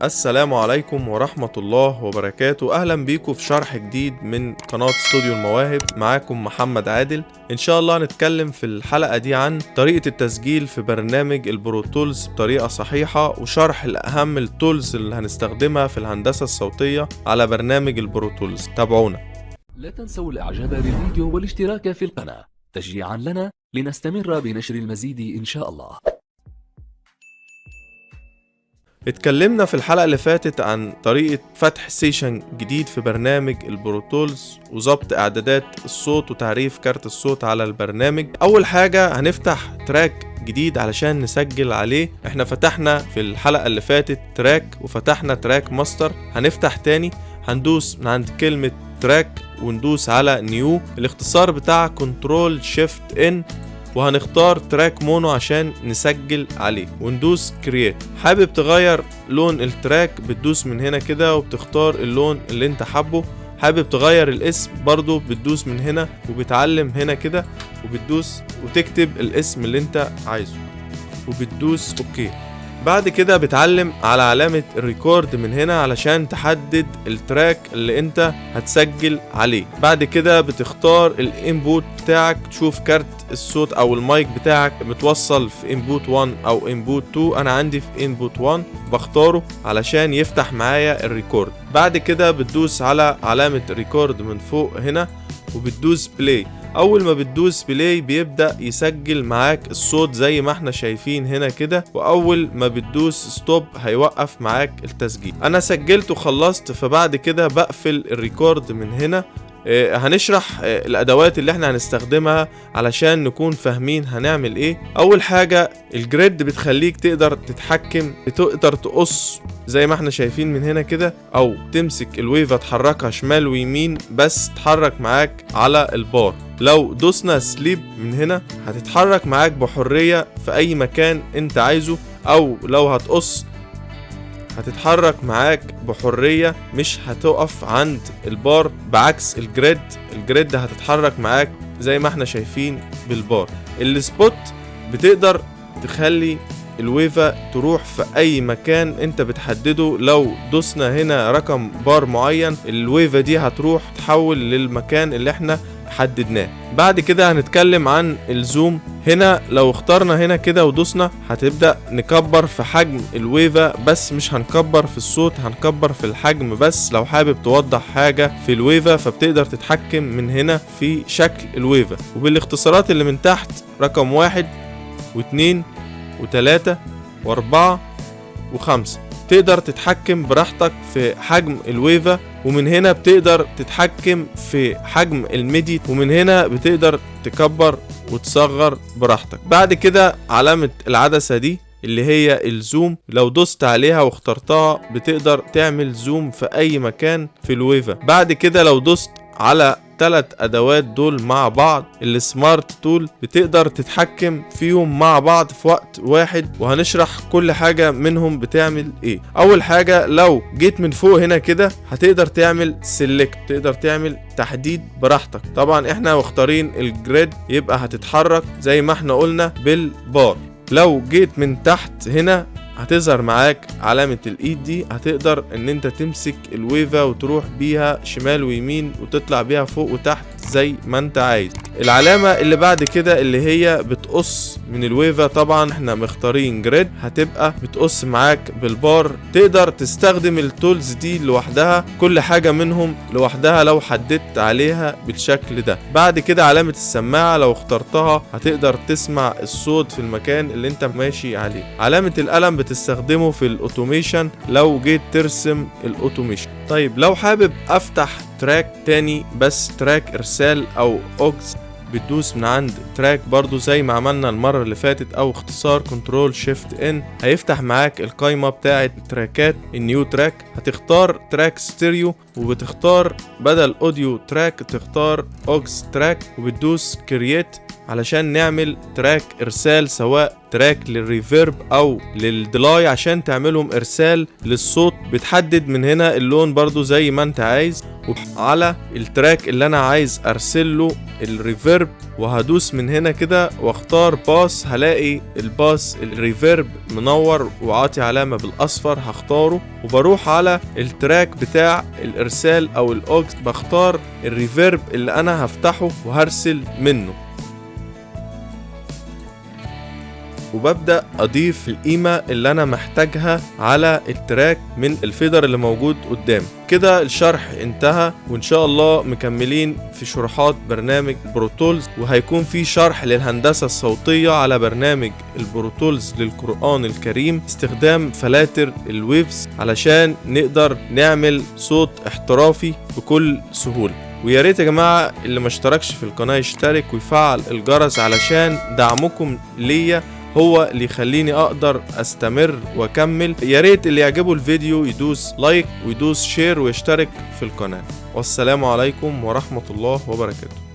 السلام عليكم ورحمة الله وبركاته. أهلا بيكم في شرح جديد من قناة استوديو المواهب. معاكم محمد عادل. إن شاء الله هنتكلم في الحلقة دي عن طريقة التسجيل في برنامج البرو تولز بطريقة صحيحة، وشرح لأهم التولز اللي هنستخدمها في الهندسة الصوتية على برنامج البرو تولز. تابعونا. لا تنسوا الإعجاب بالفيديو والاشتراك في القناة تشجيعا لنا لنستمر بنشر المزيد إن شاء الله. اتكلمنا في الحلقة اللي فاتت عن طريقة فتح سيشن جديد في برنامج البرو تولز وضبط اعدادات الصوت وتعريف كارت الصوت على البرنامج. اول حاجة هنفتح تراك جديد علشان نسجل عليه. احنا فتحنا في الحلقة اللي فاتت تراك وفتحنا تراك ماستر. هنفتح تاني، هندوس من عند كلمة تراك وندوس على نيو. الاختصار بتاع كنترول شيفت ان، وهنختار تراك مونو عشان نسجل عليه وندوس كرييت. حابب تغير لون التراك بتدوس من هنا كده وبتختار اللون اللي انت حابه. حابب تغير الاسم برضو بتدوس من هنا وبتعلم هنا كده وبتدوس وتكتب الاسم اللي انت عايزه وبتدوس اوكي. بعد كده بتعلم على علامة الريكورد من هنا علشان تحدد التراك اللي انت هتسجل عليه. بعد كده بتختار الانبوت بتاعك، تشوف كارت الصوت او المايك بتاعك متوصل في انبوت 1 او انبوت 2. انا عندي في انبوت 1، بختاره علشان يفتح معايا الريكورد. بعد كده بتدوس على علامة ريكورد من فوق هنا وبتدوس بلاي. اول ما بتدوس بلاي بيبدأ يسجل معاك الصوت زي ما احنا شايفين هنا كده، واول ما بتدوس ستوب هيوقف معاك التسجيل. انا سجلت وخلصت، فبعد كده بقفل الريكورد من هنا. هنشرح الادوات اللي احنا هنستخدمها علشان نكون فاهمين هنعمل ايه. اول حاجة الجريد بتخليك تقدر تتحكم، تقدر تقص زي ما احنا شايفين من هنا كده، او تمسك الويفة تحركها شمال ويمين بس تحرك معاك على البار. لو دوسنا سليب من هنا هتتحرك معاك بحرية في اي مكان انت عايزه، او لو هتقص هتتحرك معاك بحرية مش هتقف عند البار، بعكس الجريد هتتحرك معاك زي ما احنا شايفين بالبار. السبوت بتقدر تخلي الويفة تروح في اي مكان انت بتحدده. لو دوسنا هنا رقم بار معين الويفة دي هتروح تحول للمكان اللي احنا حددناه. بعد كده هنتكلم عن الزوم. هنا لو اخترنا هنا كده ودوسنا هتبدأ نكبر في حجم الويفة، بس مش هنكبر في الصوت، هنكبر في الحجم بس. لو حابب توضح حاجة في الويفة فبتقدر تتحكم من هنا في شكل الويفة، وبالاختصارات اللي من تحت رقم 1 و2 و3 و4 و5 تقدر تتحكم براحتك في حجم الويفة. ومن هنا بتقدر تتحكم في حجم الميدي، ومن هنا بتقدر تكبر وتصغر براحتك. بعد كده علامة العدسة دي اللي هي الزوم، لو دوست عليها واخترتها بتقدر تعمل زوم في اي مكان في الويفة. بعد كده لو دوست على 3 ادوات دول مع بعض، السمارت تول بتقدر تتحكم فيهم مع بعض في وقت واحد، وهنشرح كل حاجة منهم بتعمل ايه. اول حاجة لو جيت من فوق هنا كده هتقدر تعمل سيلكت، تقدر تعمل تحديد براحتك. طبعا احنا مختارين الجريد يبقى هتتحرك زي ما احنا قلنا بالبار. لو جيت من تحت هنا هتظهر معاك علامة الايد دي، هتقدر ان انت تمسك الويفة وتروح بيها شمال ويمين وتطلع بيها فوق وتحت زي ما انت عايز. العلامة اللي بعد كده اللي هي بتقص من الويفة، طبعا احنا مختارين جريد، هتبقى بتقص معاك بالبار. تقدر تستخدم التولز دي لوحدها، كل حاجة منهم لوحدها لو حددت عليها بالشكل ده. بعد كده علامة السماعة لو اخترتها هتقدر تسمع الصوت في المكان اللي انت ماشي عليه. علامة القلم بتستخدمه في الاوتوميشن لو جيت ترسم الاوتوميشن. طيب لو حابب افتح تراك تاني بس تراك ارسال او اوكس، بتدوس من عند تراك برضو زي ما عملنا المرة اللي فاتت، او اختصار كنترول شيفت ان. هيفتح معاك القائمة بتاعة تراكات النيو تراك. هتختار تراك ستيريو وبتختار بدل اوديو تراك تختار اوكس تراك وبتدوس كرييت علشان نعمل تراك ارسال، سواء تراك للريفيرب او للديلاي عشان تعملهم ارسال للصوت. بتحدد من هنا اللون برضو زي ما انت عايز، على التراك اللي انا عايز ارسل له الريفيرب، وهدوس من هنا كده واختار باس. هلاقي الباس الريفيرب منور وعاطي علامة بالاصفر، هختاره وبروح على التراك بتاع الارسال او الاوكس، بختار الريفيرب اللي انا هفتحه وهرسل منه، وببدأ أضيف القيمة اللي أنا محتاجها على التراك من الفيدر اللي موجود قدامي. كده الشرح انتهى، وإن شاء الله مكملين في شروحات برنامج بروتولز، وهيكون في شرح للهندسة الصوتية على برنامج البروتولز للقرآن الكريم، استخدام فلاتر الويفز علشان نقدر نعمل صوت احترافي بكل سهولة. ويا ريت يا جماعة اللي ما اشتركش في القناة يشترك ويفعل الجرس، علشان دعمكم ليا هو اللي يخليني اقدر استمر واكمل. يا ريت اللي يعجبه الفيديو يدوس لايك ويدوس شير ويشترك في القناة. والسلام عليكم ورحمة الله وبركاته.